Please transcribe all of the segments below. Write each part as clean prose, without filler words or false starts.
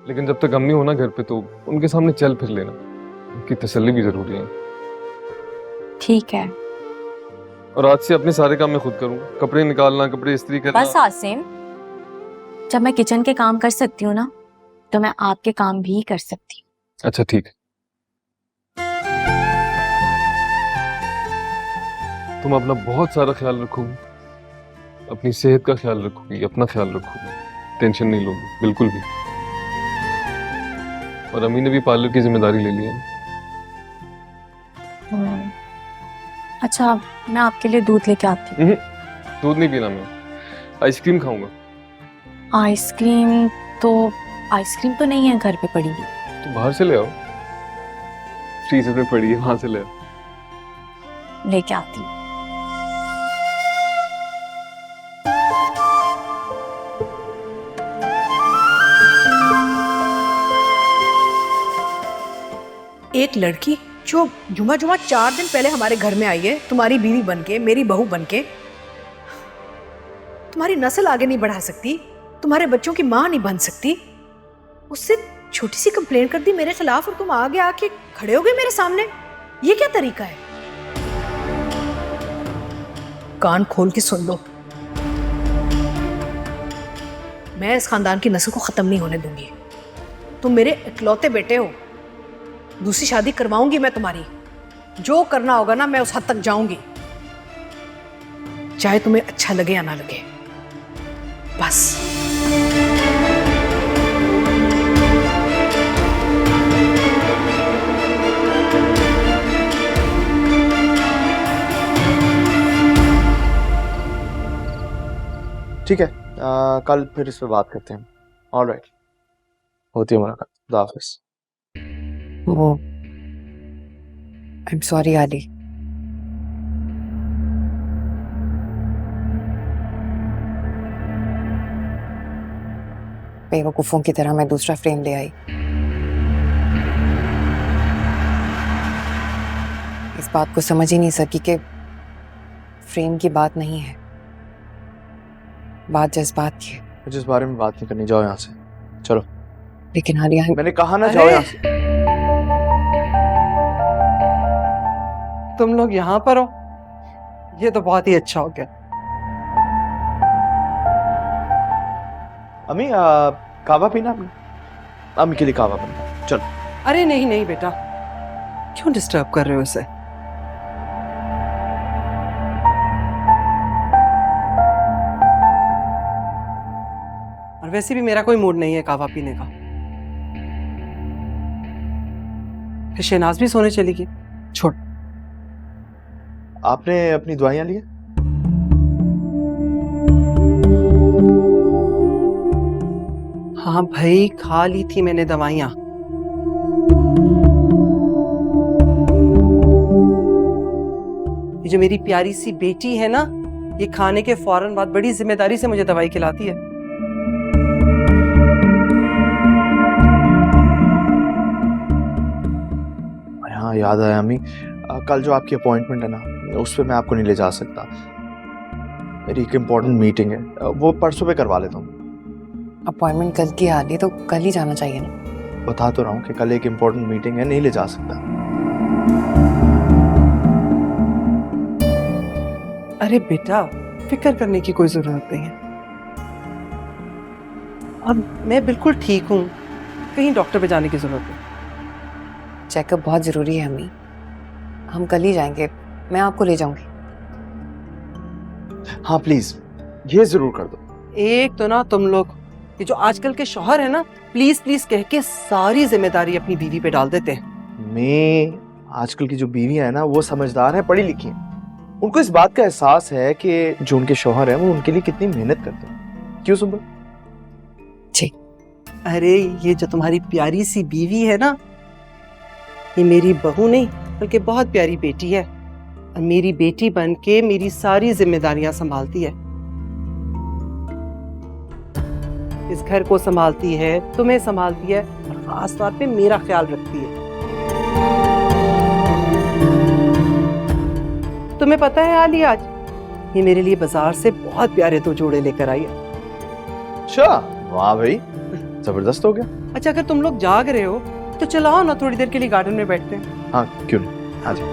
लेकिन जब तक अम्मी हो ना घर पे तो उनके सामने चल फिर लेना, उनकी तसल्ली भी जरूरी है। ठीक है। और आज से अपने सारे काम मैं खुद करूंगा, कपड़े निकालना, कपड़े इस्त्री करना। बस आसिम, जब मैं किचन के काम कर सकती हूँ ना, तो मैं आपके काम भी कर सकती हूँ। अच्छा ठीक है। तुम अपना बहुत सारा ख्याल रखोगी, अपनी सेहत का ख्याल रखोगी, अपना ख्याल रखोगी, टेंशन नहीं लोगी बिल्कुल भी। और अम्मी ने भी पार्लर की जिम्मेदारी ले ली है। अच्छा, मैं आपके लिए दूध लेके आती हूँ। दूध नहीं पीना मैं, आइसक्रीम खाऊंगा। आइसक्रीम तो नहीं है घर पे पड़ी हुई। तो बाहर से ले आओ, फ्रीजर में पड़ी है, वहां से ले आओ। लेके आती हूँ। एक लड़की जो जुमा 4 दिन पहले हमारे घर में आई है, तुम्हारी बीवी बनके, मेरी बहू बनके, तुम्हारी नस्ल आगे नहीं बढ़ा सकती, तुम्हारे बच्चों की माँ नहीं बन सकती, उससे छोटी सी कंप्लेंट कर दी मेरे खिलाफ और तुम आगे आके खड़े हो गए मेरे सामने। ये क्या तरीका है? कान खोल के सुन लो, मैं इस खानदान की नस्ल को खत्म नहीं होने दूंगी। तुम मेरे इकलौते बेटे हो, दूसरी शादी करवाऊंगी मैं तुम्हारी, जो करना होगा ना मैं उस हद तक जाऊंगी, चाहे तुम्हें अच्छा लगे या ना लगे। बस ठीक है, कल फिर इस पे बात करते हैं। ऑलराइट, होती है मुलाकात। खुदा हाफिज़। वो आई एम सॉरी आली, बेवकूफों की तरह मैं दूसरा फ्रेम ले आई। इस बात को समझ ही नहीं सकी कि फ्रेम की बात नहीं है, बात जज्बात की है। मुझे इस बारे में बात नहीं करनी, जाओ यहाँ से, चलो। लेकिन आलिया, मैंने कहा ना जाओ यहाँ से। तुम लोग यहाँ पर हो, ये तो बहुत ही अच्छा हो गया। अम्मी कावा पीना आपने? अम्मी के लिए कावा बना, चलो। अरे नहीं नहीं बेटा, क्यों डिस्टर्ब कर रहे हो उसे? और वैसे भी मेरा कोई मूड नहीं है कावा पीने का। फिर शहनाज भी सोने चली गई, छोड़। आपने अपनी दवाइयाँ ली है? हाँ भाई, खा ली थी मैंने दवाइयाँ। ये जो मेरी प्यारी सी बेटी है ना, ये खाने के फौरन बाद बड़ी जिम्मेदारी से मुझे दवाई खिलाती है। हाँ याद आया अम्मी, कल जो आपकी अपॉइंटमेंट है ना, उस पर मैं आपको नहीं ले जा सकता। मेरी एक इम्पोर्टेंट मीटिंग है, वो परसों पे करवा लेता हूँ। अपॉइंटमेंट कल की आ रही तो कल ही जाना चाहिए ना। बता तो रहा हूँ कि कल एक इम्पोर्टेंट मीटिंग है, नहीं ले जा सकता। अरे बेटा, फिक्र करने की कोई जरूरत नहीं है, और मैं बिल्कुल ठीक हूँ, कहीं डॉक्टर पे जाने की जरूरत नहीं। चेकअप बहुत जरूरी है अम्मी, हम कल ही जाएंगे, मैं आपको ले जाऊंगी। हाँ प्लीज, ये जरूर कर दो। एक तो ना तुम लोग, ये जो आजकल के शौहर है ना, प्लीज प्लीज कह के सारी जिम्मेदारी अपनी बीवी पे डाल देते हैं। मैं आजकल की जो बीवियां है ना, वो समझदार हैं, पढ़ी लिखी हैं। उनको इस बात का एहसास है कि जो उनके शौहर हैं वो उनके लिए कितनी मेहनत करते हैं। क्यों सुबह? जी। अरे ये जो तुम्हारी प्यारी सी बीवी है ना, ये मेरी बहू नहीं बल्कि बहुत प्यारी बेटी है, और मेरी बेटी बन के मेरी सारी जिम्मेदारियां संभालती है। इस घर को संभालती है, तुम्हें संभालती है, और खास तौर पे मेरा ख्याल रखती है। तुम्हें पता है आली, आज ये मेरे लिए बाजार से बहुत प्यारे 2 जोड़े लेकर आई है। अच्छा, वाह भाई, जबरदस्त हो गया। अच्छा अगर तुम लोग जाग रहे हो तो चलाओ ना, थोड़ी देर के लिए गार्डन में बैठते हैं। हाँ क्यों नहीं, आ जाओ।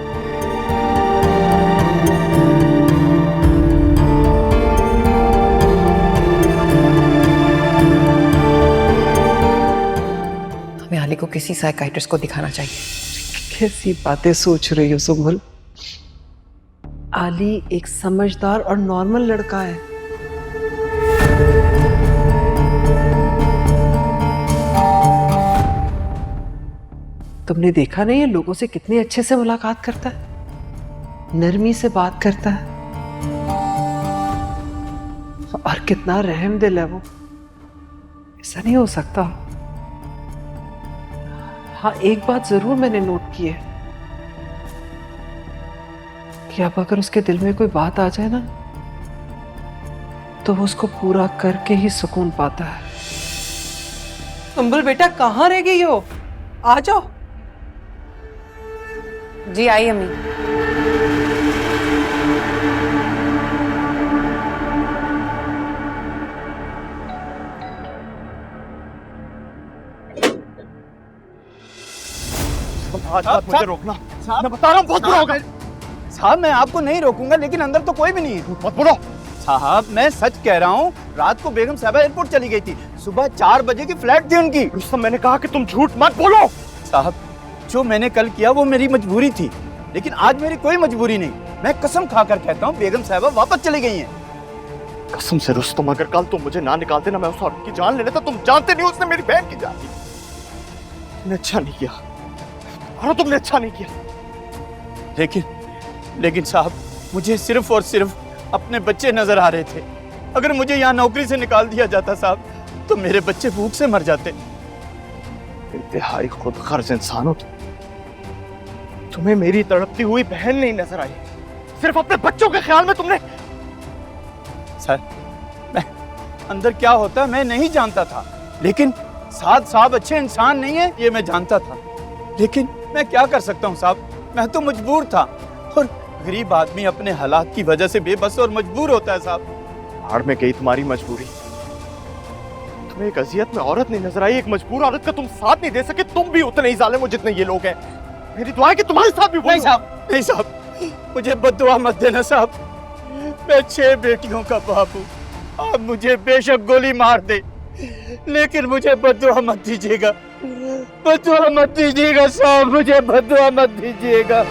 हमें आली को किसी साइकाइट्रिस्ट को दिखाना चाहिए। कैसी बातें सोच रही हो सुम्बुल? आली एक समझदार और नॉर्मल लड़का है। तुमने देखा नहीं है लोगों से कितने अच्छे से मुलाकात करता है, नरमी से बात करता है, और कितना रहम दिल है वो। ऐसा नहीं हो सकता। हाँ एक बात जरूर मैंने नोट की है कि अब अगर उसके दिल में कोई बात आ जाए ना तो वो उसको पूरा करके ही सुकून पाता है। सुम्बुल बेटा कहाँ रह गई हो? आ जाओ। जी आई अम्मी। आज बात मुझे रोकना, मैं बता रहा हूँ बहुत बुरा होगा। साहब मैं आपको नहीं रोकूंगा, लेकिन अंदर तो कोई भी नहीं है। मत बोलो साहब, मैं सच कह रहा हूँ। रात को बेगम साहबा एयरपोर्ट चली गई थी, सुबह 4 बजे की फ्लाइट थी उनकी। रुस्तम मैंने कहा कि तुम झूठ मत बोलो। साहब जो मैंने कल किया वो मेरी मजबूरी थी, लेकिन आज मेरी कोई मजबूरी नहीं। मैं कसम खाकर कहता हूँ बेगम साहबा वापस चली गई हैं। कसम से रुस्तम, अगर कल तुम मुझे ना निकालते ना, मैं उस औरत की जान ले लेता। तुम जानते नहीं उसने मेरी बहन की जान ली। तुमने अच्छा नहीं किया, और तुमने अच्छा नहीं किया। लेकिन साहब मुझे सिर्फ और सिर्फ अपने बच्चे नजर आ रहे थे। अगर मुझे यहाँ नौकरी से निकाल दिया जाता साहब, तो मेरे बच्चे भूख से मर जाते। इंतहाई खुदगर्ज इंसान हो तुम्हें मेरी तड़पती हुई बहन नहीं नजर आई, सिर्फ अपने बच्चों के ख्याल में तुमने। सर मैं अंदर क्या होता मैं नहीं जानता था, लेकिन साहब अच्छे इंसान नहीं है ये मैं जानता था। लेकिन मैं क्या कर सकता हूँ साहब, मैं तो मजबूर था। और गरीब आदमी अपने हालात की वजह से बेबस और मजबूर होता है साहब। हाड़ में गई तुम्हारी मजबूरी। तुम्हें एक अजियत में औरत नहीं नजर आई, एक मजबूर औरत का तुम साथ नहीं दे सके। तुम भी उतने ही जालिम हो जितने ये लोग हैं। मेरी दुआ है कि तुम्हारे साथ भी नहीं साहब, मुझे बद्दुआ मत देना साहब। मैं 6 बेटियों का बाप हूँ। आप मुझे बेशक गोली मार दे, लेकिन मुझे बद्दुआ मत दीजिएगा। बद्दुआ मत दीजिएगा साहब, मुझे बद्दुआ मत दीजिएगा।